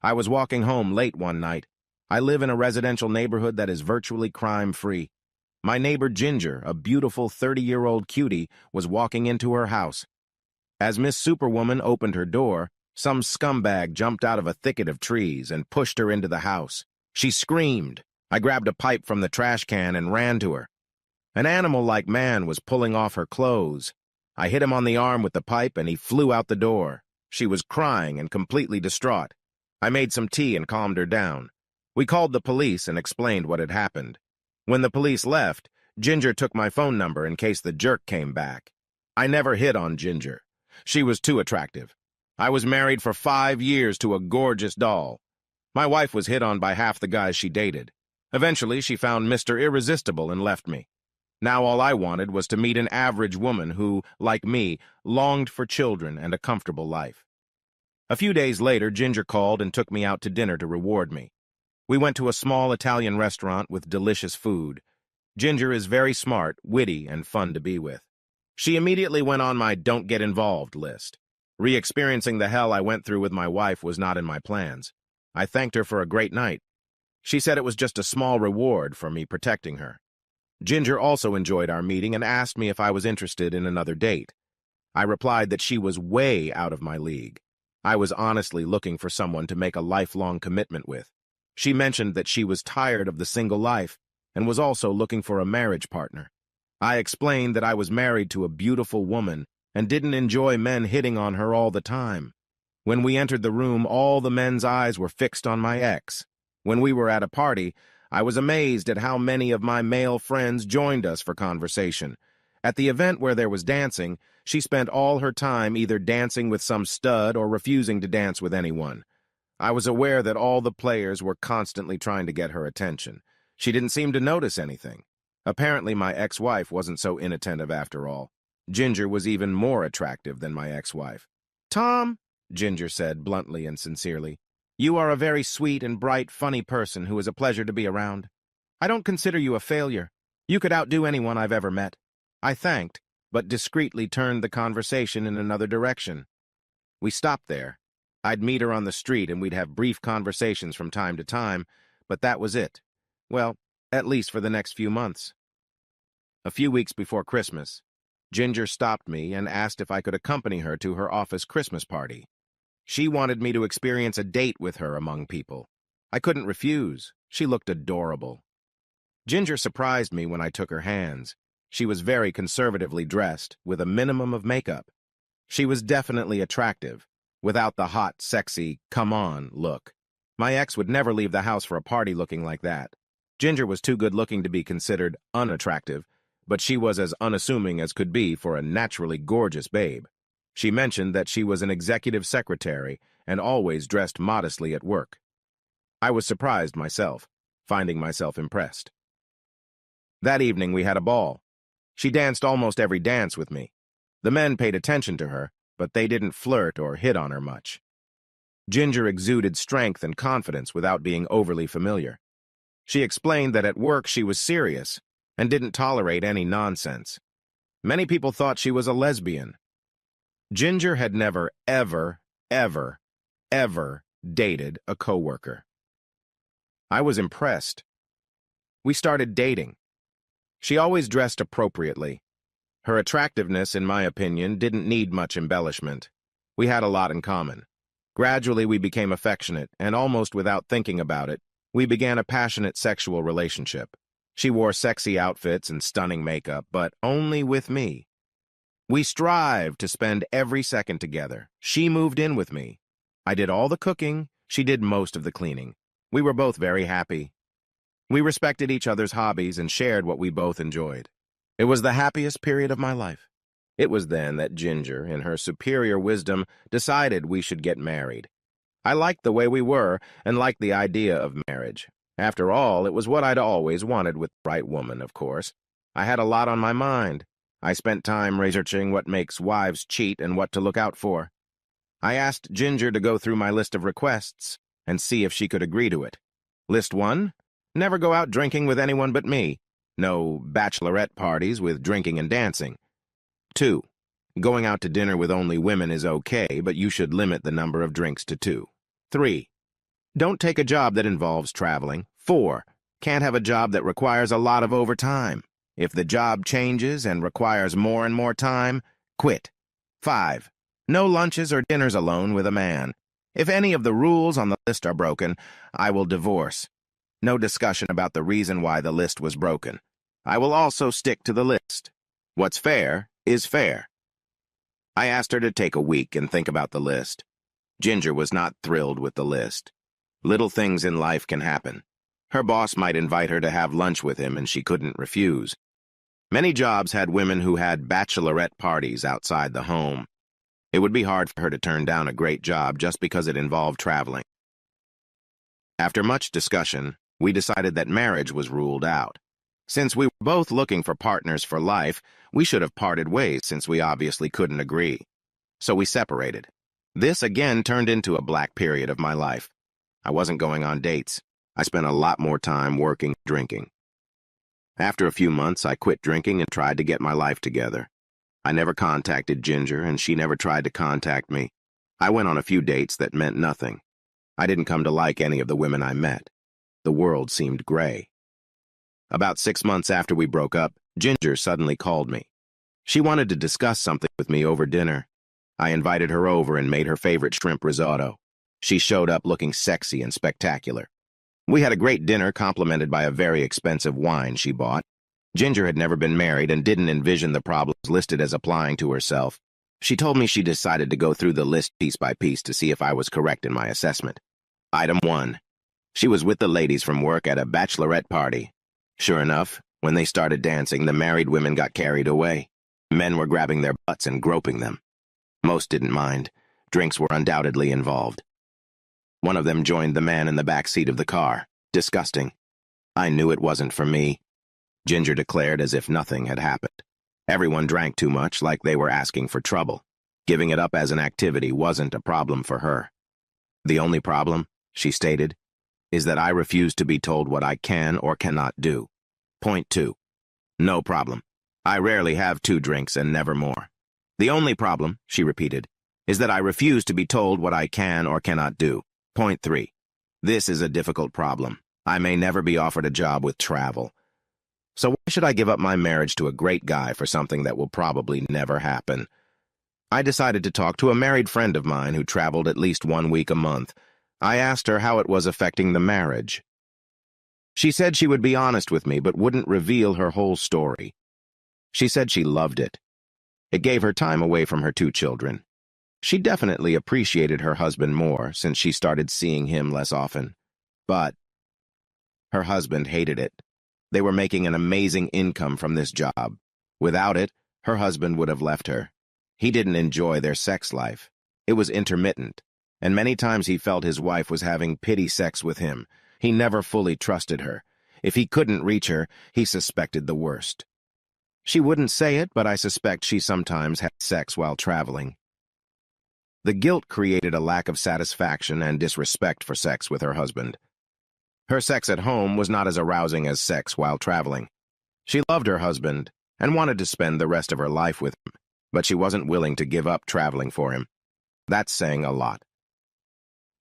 I was walking home late one night. I live in a residential neighborhood that is virtually crime-free. My neighbor Ginger, a beautiful 30-year-old cutie, was walking into her house. As Miss Superwoman opened her door, some scumbag jumped out of a thicket of trees and pushed her into the house. She screamed. I grabbed a pipe from the trash can and ran to her. An animal-like man was pulling off her clothes. I hit him on the arm with the pipe and he flew out the door. She was crying and completely distraught. I made some tea and calmed her down. We called the police and explained what had happened. When the police left, Ginger took my phone number in case the jerk came back. I never hit on Ginger. She was too attractive. I was married for 5 years to a gorgeous doll. My wife was hit on by half the guys she dated. Eventually, she found Mr. Irresistible and left me. Now all I wanted was to meet an average woman who, like me, longed for children and a comfortable life. A few days later, Ginger called and took me out to dinner to reward me. We went to a small Italian restaurant with delicious food. Ginger is very smart, witty, and fun to be with. She immediately went on my don't get involved list. Re-experiencing the hell I went through with my wife was not in my plans. I thanked her for a great night. She said it was just a small reward for me protecting her. Ginger also enjoyed our meeting and asked me if I was interested in another date. I replied that she was way out of my league. I was honestly looking for someone to make a lifelong commitment with. She mentioned that she was tired of the single life and was also looking for a marriage partner. I explained that I was married to a beautiful woman and didn't enjoy men hitting on her all the time. When we entered the room, all the men's eyes were fixed on my ex. When we were at a party, I was amazed at how many of my male friends joined us for conversation. At the event where there was dancing, she spent all her time either dancing with some stud or refusing to dance with anyone. I was aware that all the players were constantly trying to get her attention. She didn't seem to notice anything. Apparently, my ex-wife wasn't so inattentive after all. Ginger was even more attractive than my ex-wife. "Tom," Ginger said bluntly and sincerely, "you are a very sweet and bright, funny person who is a pleasure to be around. I don't consider you a failure. You could outdo anyone I've ever met." I thanked, but discreetly turned the conversation in another direction. We stopped there. I'd meet her on the street and we'd have brief conversations from time to time, but that was it. Well, at least for the next few months. A few weeks before Christmas, Ginger stopped me and asked if I could accompany her to her office Christmas party. She wanted me to experience a date with her among people. I couldn't refuse. She looked adorable. Ginger surprised me when I took her hands. She was very conservatively dressed, with a minimum of makeup. She was definitely attractive, without the hot, sexy, come-on look. My ex would never leave the house for a party looking like that. Ginger was too good-looking to be considered unattractive, but she was as unassuming as could be for a naturally gorgeous babe. She mentioned that she was an executive secretary and always dressed modestly at work. I was surprised myself, finding myself impressed. That evening we had a ball. She danced almost every dance with me. The men paid attention to her, but they didn't flirt or hit on her much. Ginger exuded strength and confidence without being overly familiar. She explained that at work she was serious and didn't tolerate any nonsense. Many people thought she was a lesbian. Ginger had never, ever, ever, ever dated a coworker. I was impressed. We started dating. She always dressed appropriately. Her attractiveness, in my opinion, didn't need much embellishment. We had a lot in common. Gradually, we became affectionate, and almost without thinking about it, we began a passionate sexual relationship. She wore sexy outfits and stunning makeup, but only with me. We strived to spend every second together. She moved in with me. I did all the cooking, she did most of the cleaning. We were both very happy. We respected each other's hobbies and shared what we both enjoyed. It was the happiest period of my life. It was then that Ginger, in her superior wisdom, decided we should get married. I liked the way we were and liked the idea of marriage. After all, it was what I'd always wanted with the right woman, of course. I had a lot on my mind. I spent time researching what makes wives cheat and what to look out for. I asked Ginger to go through my list of requests and see if she could agree to it. List 1, never go out drinking with anyone but me. No bachelorette parties with drinking and dancing. 2, going out to dinner with only women is okay, but you should limit the number of drinks to 2. 3, Don't take a job that involves traveling. 4. Can't have a job that requires a lot of overtime. If the job changes and requires more and more time, quit. 5. No lunches or dinners alone with a man. If any of the rules on the list are broken, I will divorce. No discussion about the reason why the list was broken. I will also stick to the list. What's fair is fair. I asked her to take a week and think about the list. Ginger was not thrilled with the list. Little things in life can happen. Her boss might invite her to have lunch with him and she couldn't refuse. Many jobs had women who had bachelorette parties outside the home. It would be hard for her to turn down a great job just because it involved traveling. After much discussion, we decided that marriage was ruled out. Since we were both looking for partners for life, we should have parted ways since we obviously couldn't agree. So we separated. This again turned into a black period of my life. I wasn't going on dates. I spent a lot more time working, drinking. After a few months, I quit drinking and tried to get my life together. I never contacted Ginger, and she never tried to contact me. I went on a few dates that meant nothing. I didn't come to like any of the women I met. The world seemed gray. About 6 months after we broke up, Ginger suddenly called me. She wanted to discuss something with me over dinner. I invited her over and made her favorite shrimp risotto. She showed up looking sexy and spectacular. We had a great dinner complimented by a very expensive wine she bought. Ginger had never been married and didn't envision the problems listed as applying to herself. She told me she decided to go through the list piece by piece to see if I was correct in my assessment. Item 1. She was with the ladies from work at a bachelorette party. Sure enough, when they started dancing, the married women got carried away. Men were grabbing their butts and groping them. Most didn't mind. Drinks were undoubtedly involved. One of them joined the man in the back seat of the car. Disgusting. I knew it wasn't for me. Ginger declared as if nothing had happened. Everyone drank too much, like they were asking for trouble. Giving it up as an activity wasn't a problem for her. The only problem, she stated, is that I refuse to be told what I can or cannot do. Point 2. No problem. I rarely have 2 drinks and never more. The only problem, she repeated, is that I refuse to be told what I can or cannot do. Point 3. This is a difficult problem. I may never be offered a job with travel. So why should I give up my marriage to a great guy for something that will probably never happen? I decided to talk to a married friend of mine who traveled at least 1 week a month. I asked her how it was affecting the marriage. She said she would be honest with me but wouldn't reveal her whole story. She said she loved it. It gave her time away from her 2 children. She definitely appreciated her husband more since she started seeing him less often. But her husband hated it. They were making an amazing income from this job. Without it, her husband would have left her. He didn't enjoy their sex life. It was intermittent, and many times he felt his wife was having pity sex with him. He never fully trusted her. If he couldn't reach her, he suspected the worst. She wouldn't say it, but I suspect she sometimes had sex while traveling. The guilt created a lack of satisfaction and disrespect for sex with her husband. Her sex at home was not as arousing as sex while traveling. She loved her husband and wanted to spend the rest of her life with him, but she wasn't willing to give up traveling for him. That's saying a lot.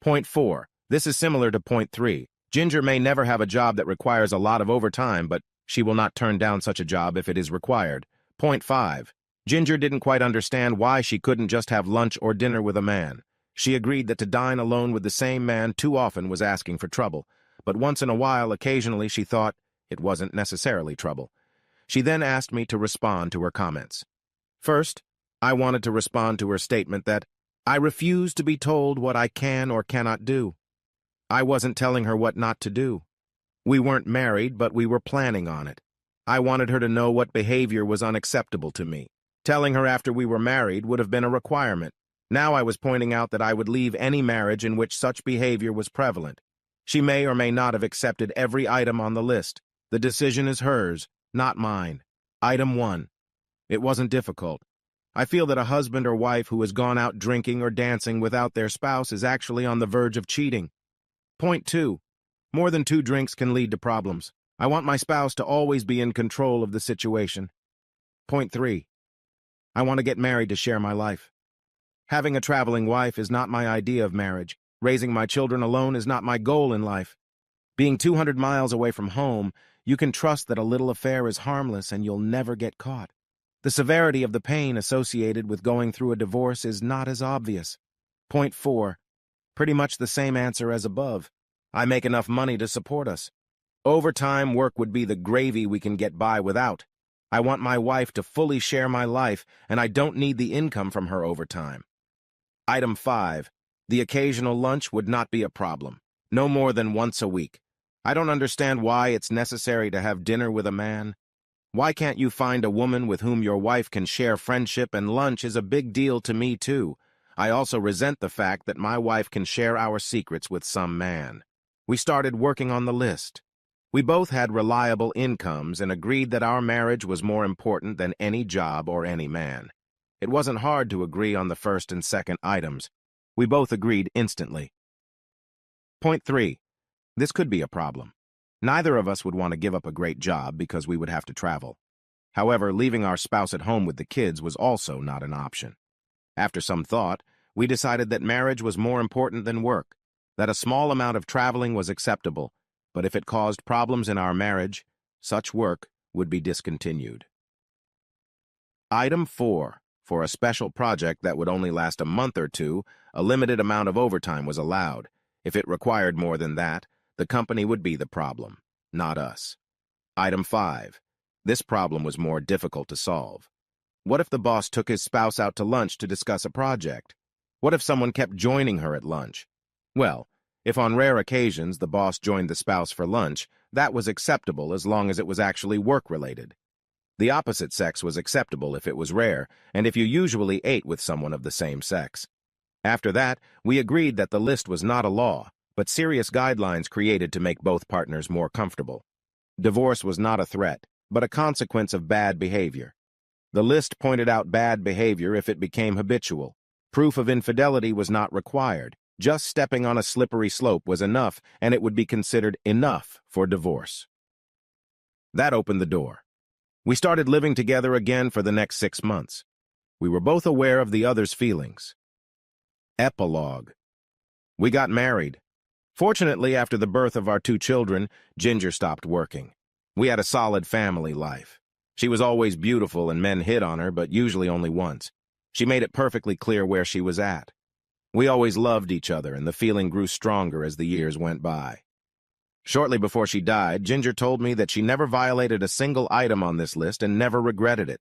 Point 4. This is similar to point 3. Ginger may never have a job that requires a lot of overtime, but she will not turn down such a job if it is required. Point 5. Ginger didn't quite understand why she couldn't just have lunch or dinner with a man. She agreed that to dine alone with the same man too often was asking for trouble, but once in a while, occasionally, she thought it wasn't necessarily trouble. She then asked me to respond to her comments. First, I wanted to respond to her statement that I refuse to be told what I can or cannot do. I wasn't telling her what not to do. We weren't married, but we were planning on it. I wanted her to know what behavior was unacceptable to me. Telling her after we were married would have been a requirement. Now I was pointing out that I would leave any marriage in which such behavior was prevalent. She may or may not have accepted every item on the list. The decision is hers, not mine. Item 1. It wasn't difficult. I feel that a husband or wife who has gone out drinking or dancing without their spouse is actually on the verge of cheating. Point 2. More than 2 drinks can lead to problems. I want my spouse to always be in control of the situation. Point 3. I want to get married to share my life. Having a traveling wife is not my idea of marriage. Raising my children alone is not my goal in life. Being 200 miles away from home, you can trust that a little affair is harmless and you'll never get caught. The severity of the pain associated with going through a divorce is not as obvious. Point 4. Pretty much the same answer as above. I make enough money to support us. Overtime work would be the gravy we can get by without. I want my wife to fully share my life, and I don't need the income from her overtime. Item 5. The occasional lunch would not be a problem. No more than once a week. I don't understand why it's necessary to have dinner with a man. Why can't you find a woman with whom your wife can share friendship, and lunch is a big deal to me too. I also resent the fact that my wife can share our secrets with some man. We started working on the list. We both had reliable incomes and agreed that our marriage was more important than any job or any man. It wasn't hard to agree on the first and second items. We both agreed instantly. Point 3. This could be a problem. Neither of us would want to give up a great job because we would have to travel. However, leaving our spouse at home with the kids was also not an option. After some thought, we decided that marriage was more important than work, that a small amount of traveling was acceptable, but if it caused problems in our marriage, such work would be discontinued. Item 4. For a special project that would only last a month or two, a limited amount of overtime was allowed. If it required more than that, the company would be the problem, not us. Item 5. This problem was more difficult to solve. What if the boss took his spouse out to lunch to discuss a project? What if someone kept joining her at lunch? Well, if on rare occasions the boss joined the spouse for lunch, that was acceptable as long as it was actually work-related. The opposite sex was acceptable if it was rare, and if you usually ate with someone of the same sex. After that, we agreed that the list was not a law, but serious guidelines created to make both partners more comfortable. Divorce was not a threat, but a consequence of bad behavior. The list pointed out bad behavior if it became habitual. Proof of infidelity was not required. Just stepping on a slippery slope was enough, and it would be considered enough for divorce. That opened the door. We started living together again for the next 6 months. We were both aware of the other's feelings. Epilogue. We got married. Fortunately, after the birth of our 2 children, Ginger stopped working. We had a solid family life. She was always beautiful and men hit on her, but usually only once. She made it perfectly clear where she was at. We always loved each other, and the feeling grew stronger as the years went by. Shortly before she died, Ginger told me that she never violated a single item on this list and never regretted it.